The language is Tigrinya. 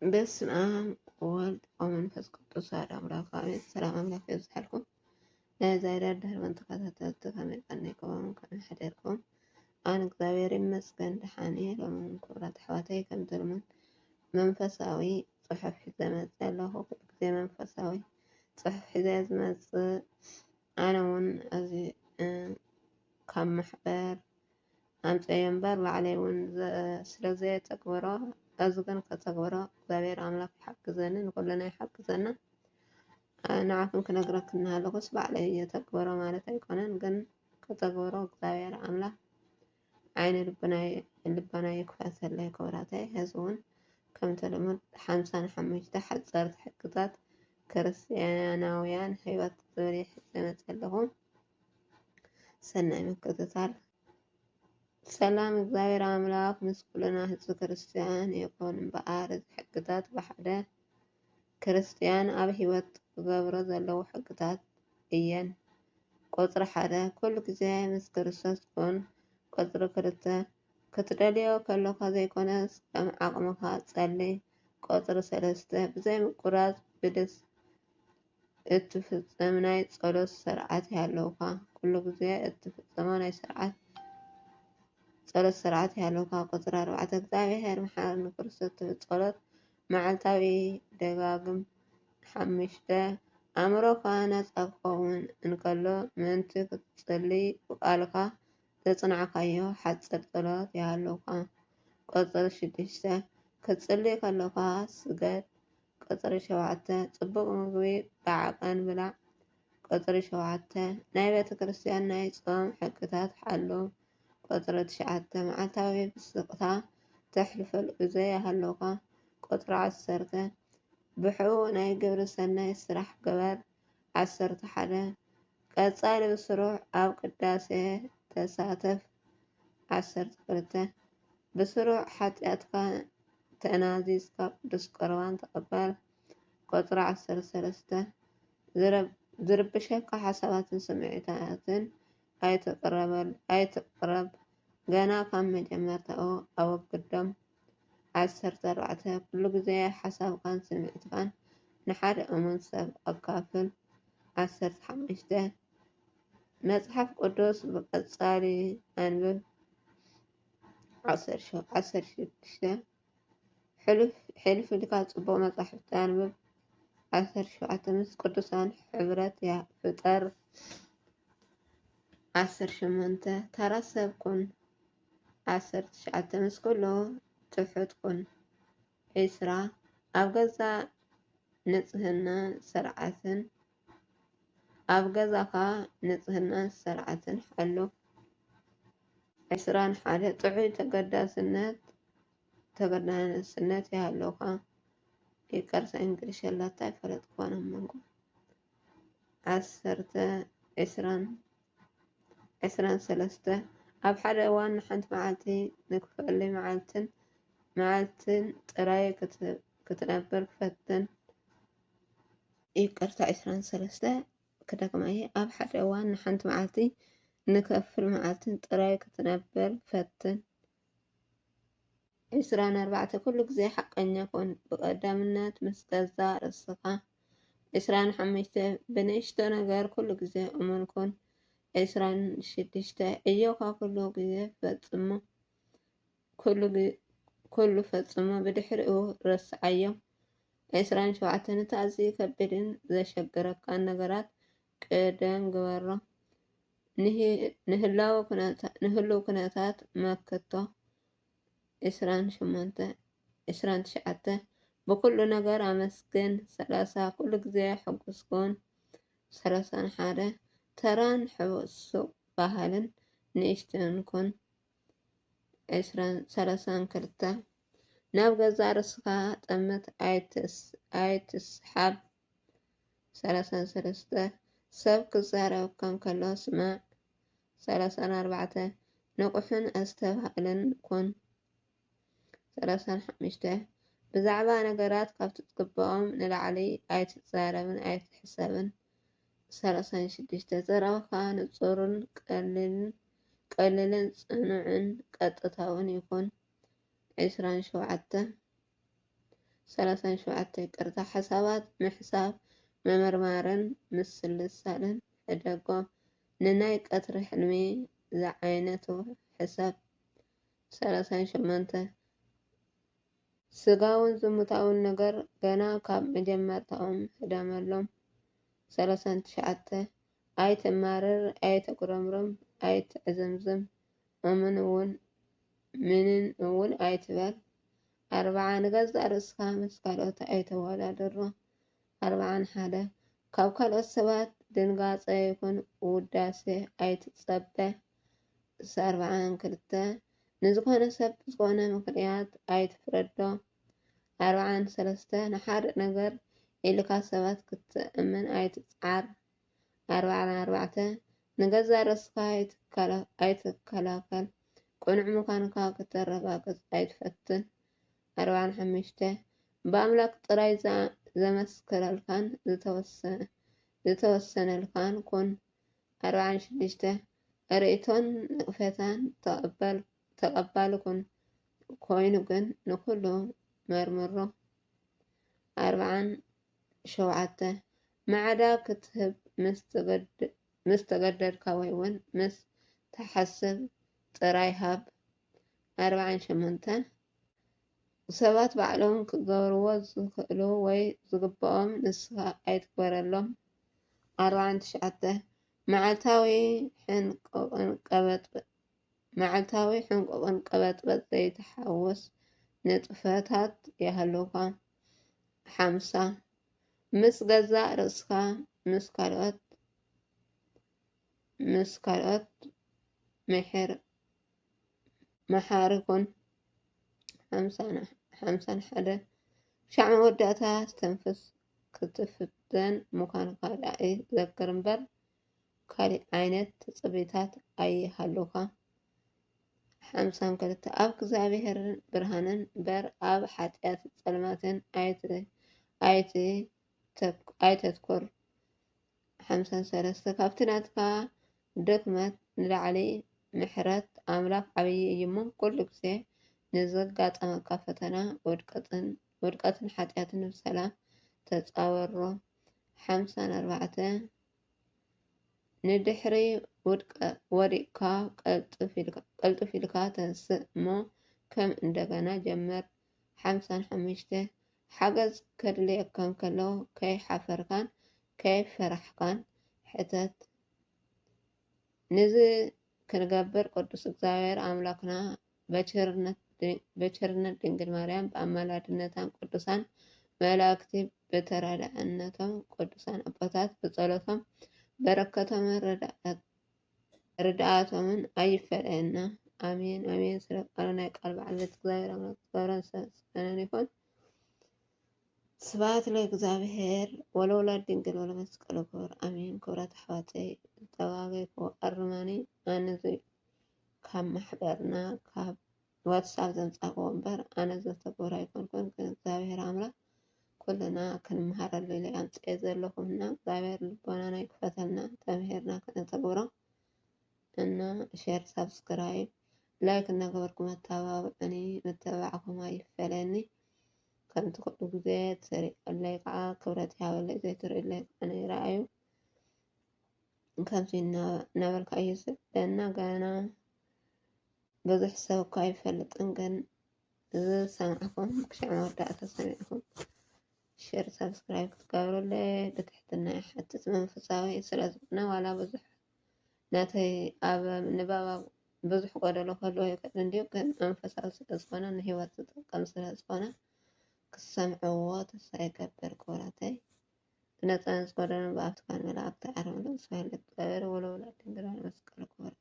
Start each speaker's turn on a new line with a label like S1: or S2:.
S1: በስመ አብ ወወልድ ወመንፈስ ቅዱስ አሐዱ አምላክ አሜን። ሰላም አምላክ ይብዛልኩም። ዛሬ አዳር ተከታተልቲ ከመይ ቀኒኩም ከመይ ሓደርኩም? ኣነ እግዚአብሔር ይመስገን ደሓን እየ። ሎሚ ክቡራት ኣሕዋተይ ከምቲ ልሙድ መንፈሳዊ ፅሑፍ ሒዘ መፅእ ኣለኹ። ኩሉ ግዜ መንፈሳዊ ፅሑፍ ሒዘ ዝመፅእ ኣነ እውን እዚ ካብ ማሕበር ኣምፅዮ እምበር ባዕለይ እውን ስለዘየተግብሮ እዚ ግን ከተግብሮ እግዚአብሔር ኣምላክ ይሓግዘኒ፣ ንኩልና ይሓግዘና። ንዓኹም ክነግረክን እናሃለኩስ ባዕለይ እየተግብሮ ማለት ኣይኮነን፣ ግን ከተግብሮ እግዚአብሔር ኣምላክ ዓይኒ ልቦና ይክፈተለይ። ክቡራተይ ሕዚ እውን ከምቲ ልሙድ 55 ሓፀርቲ ሕግታት ክርስትያናውያን ሂወት ዝብል ሒዘ መፅእ ኣለኹ። ሰናይ ምክትታል። ሰላም እግዚአብሔር ኣምላክ ምስ ኩልና ህዝቢ ክርስትያን ይኩን እምበኣር እዚ ሕግታት ብሓደ ክርስትያን ኣብ ሂወት ክገብሮ ዘለዎ ሕግታት እየን። ቁፅሪ 1 ኩሉ ግዜ ምስ ክርስቶስ ኩን። ቁፅሪ 2 ክትደልዮ ከለካ ዘይኮነስ ከም ዓቅምካ ጸልይ። ቁፅሪ 3 ብዘይ ምቁራፅ ብድስ እትፍፅም ናይ ጸሎት ስርዓት ይሃለውካ። ኩሉ ግዜ እትፍፅሞ ናይ ጸሎት ስርዓት ይሃለውካ። ቁፅሪ 4 እግዚአብሔር መሓረኒ ክርስቶስ ትብል ጸሎት መዓልታዊ ደጋግም። 5 ኣእምሮካ ነፃ ክኸውን እንከሎ ምእንቲ ክትጽልይ ብቃልካ ዘጽናዕካዮ ሓፂር ጸሎት ይሃለውካ። ቁፅሪ 6 ክትጽልይ ከለካ ስገድ። ቁፅሪ 7 ጽቡቅ ምግቢ ብዓቀን ብላዕ። ቁፅሪ 7 ናይ ቤተ ክርስትያን ናይ ጾም ሕግታት ሓልው። ቁፅሪ 9 መዓልታዊ ብስቅታ ተሕልፈሉ ግዜ ይሃለውካ። ቁፅሪ 10 ብሕቡእ ናይ ግብሪ ሰናይ ስራሕ ግበር። 11 ቀጻሊ ብስሩዕ ኣብ ቅዳሴ ተሳተፍ። 12 ብስሩዕ ሓጢኣትካ ተናዚዝካ ቅዱስ ቁርባን ተቐበል። ቁፅሪ 13 ዝርብሸካ ሓሳባትን ስምዒታትን ኣይትቕረብ፣ ገና ካብ መጀመርትኡ ኣወግዶም። 14 ኩሉ ግዜ ሓሳብካን ስምዒትካን ንሓደ እሙን ሰብ ኣካፍል። 15 መጽሓፍ ቅዱስ ብቀጻሊ ኣንብብ። 16 ሕልፍ ኢልካ ጽቡቕ መጻሕፍቲ ኣንብብ። 17 ምስ ቅዱሳን ሕብረት ፍጠር። 18 ተራ ሰብ ኩን። 19 ምስ ኩሉ ትሑት ኩን። 20 ኣብ ገዛካ ንጽህናን ስርዓትን ሓሉ። 21 ጥዑይ ተገዳስነት ይሃለውካ። ይቅርታ እንግሊሽ የላታ ይፈለጥክዋን እመንኩ። 23 ኣብ ሓደ እዋን ንሓንቲ መዓልቲ ንክፍለይ መዓልትን ጥራይ ክትነብር ፈትን። ይቅርታ 23 ክደግመየ ኣብ ሓደ እዋን ንሓንቲ መዓልቲ ንከፍል መዓልትን ጥራይ ክትነብር ፈትን። 24 ኩሉ ግዜ ሓቀኛ ኩን፣ ብቀዳምነት ምስ ገዛ ርእስኻ። 25 ብንእሽቶ ነገር ኩሉ ግዜ እሙን ኩን። 26 ዕዮካ ኩሉ ፈጽሞ ብድሕሪኡ ረስዓዮ። 27 ነቲ ኣዝዩ ከቢድን ዘሸግረካን ነገራት ቅደም ግበሮ። ንህልው ኩነታት መክቶ። 29 ብኩሉ ነገር ኣመስግን። 30 ኩሉ ግዜ ሕጉስ ኩን። 31 ተራን ሕቡእ ባህልን ንእሽትን ኩን። 32 ናብ ገዛ ርስካ ጠምት ኣይትስሓብ። 33 ሰብ ክዛረበካ እንከሎ ስማዕ። 34 ንቁሕን ኣስተባህልን ኩን። 35 ብዛዕባ ነገራት ካብ ትግብኦም ንላዕሊ ኣይትዛረብን ኣይትሕሰብን። 36 ዘረባካ ንጹርን ቀሊልን ጽኑዕን ቀጥታውን ይኩን። 27 37 ይቅርታ ሓሳባት ምሕሳብ መመርማርን ምስልሳልን ሕደጎ ንናይ ቀትሪ ሕልሚ ዝዓይነቱ ሕሳብ 38 ስጋውን ዝሙታውን ነገር ገና ካብ መጀመርታኦም ህደመሎም 39 ኣይትማርር ኣይትጉረምርም ኣይትዕዝምዝም ምንን እውን ኣይትበል 40 ንገዛእ ርእስካ ምስ ካልኦት ኣይተወዳደሮ 41 ካብ ካልኦት ሰባት ድንጋፀ ይኩን ውዳሴ ኣይትጸበ 42 ንዝኾነ ሰብ ዝኾነ ምክንያት ኣይትፍረዶ 43 ንሓደ ነገር ኢልካ ሰባት ክትእምን ኣይትፅዓር 44 ንገዛእ ርእስካ ኣይትከላከል ቁኑዕ ምዃንካ ክትረጋገፅ ኣይትፈትን 45 በአምላክ ጥራይ ዘመስክረልካን ዝተወሰነልካን ኩን 46 ርእቶን ንቕፈታን ተቐባሊ ኮይኑ ግን ንኩሉ መርምሮ 47 ማዕዳ ክትህብ ምስ ተገደድካ ወይ እውን ምስ ተሓስብ ጥራይ ሃብ 48 ሰባት ባዕሎም ክገብርዎ ዝኽእሉ ወይ ዝግብኦም ንስኻ ኣይትግበረሎም 49 መዓልታዊ ሕንቆቕን ቀበጥበጥ ዘይተሓወስ ንጥፈታት ይሃሉካ 50 ምስ ገዛእ ርእስካ ምስ ካልኦት መሓሪ ኩን 51 ሻዕ መወዳእታ ዝተንፍስ ክትፍተን ምዃንካ ዳኢ ዘክር እምበር ካሊእ ዓይነት ትፅቢታት ኣይሃሉካ 52 ኣብ እግዚአብሔር ብርሃንን በር ኣብ ሓጢአት ጸልማትን ኣይተትኩር 53 ካብቲ ናትካ ድክመት ንላዕሊ ምሕረት ኣምላክ ዓብይ እዩ እሞ ኩሉ ግዜ ንዘጋጠመካ ፈተና ውድቀትን ሓጢአትን ብሰላም ተፃወሮ 54 ንድሕሪ ወዲቅካ ቀልጥፍ ኢልካ ተንስእ እሞ ከም እንደገና ጀምር 55 ሓገዝ ከድልየካ እንከሎ ከይሓፈርካን ከይፈራሕካን ሕተት ንዚ ክንገብር ቅዱስ እግዚአብሔር አምላክና በቸርነት ድንግል ማርያም በአማላድነታን ቅዱሳን መላእክቲ በተራዳእነቶም ቅዱሳን አባታት በጸሎቶም በረከቶም ርድኣቶምን ኣይፈለየና አሜን አሜን። ስለ ቃሉ ናይ ቃል ባለቤት እግዚአብሔር አምላክ ክብርን ምስጋናን ይሁን። ስብሐት ለእግዚአብሔር ወለወላዲቱ ድንግል ወለመስቀሉ ክቡር አሜን። ክብራት ኣሕዋተይ ዝተባገይክዎ ኣርማኒ ኣነ ካብ ማሕበርና ካብ ዋትስኣፕ ዘምጻእክዎ እምበር ኣነ ዘተግብሮ ኣይኮንኩን። ግን እግዚአብሔር ኣምላክ ኩልና ክንመሃረሉ ኢለ ኣምፅአ ዘለኹምና እግዚአብሔር ልቦናና ይክፈተልና ተምሂርና ክንተግብሮ እና ሼር ሳብስክራይብ ላይክ እናገበርኩም ኣተባብዑኒ ምትብባዕኩም ኣይፈለኒ ከምቲ ኩሉ ግዜ ትሪእለይ ከዓ ክብረት ይሃበለይ ዘይትሪእለይ ከዓ ይረኣዩ ከምዚ እናበልካ እዩ ዝደና ገና ብዙሕ ሰብ እኳ ኣይፈልጥን ግን ዝሰምዐኩም ክሻዕ መወዳእታ ሰሚዕኩም ሼር ሳብስክራይብ ክትገብሩለይ ብትሕትና ይሓትት። መንፈሳዊ ስለዝኮነ ዋላ ብዙሕ ናተይ ኣብ ንባብ ብዙሕ ጎደሎ ከለዎ ይክእል እንድዩ ግን መንፈሳዊ ስለዝኮነ ንሂወት ዝጠቅም ስለዝኮነ ክሰምዕዎ ተስፋ ይገብር። ክብራተይ ብነፃነት ዝጎደሎን ብኣፍትካን መላእክቲ ዓረምሎ ስብሐት ለእግዚአብሔር ወለወላዲቱ ድንግል ወለመስቀሉ ክቡር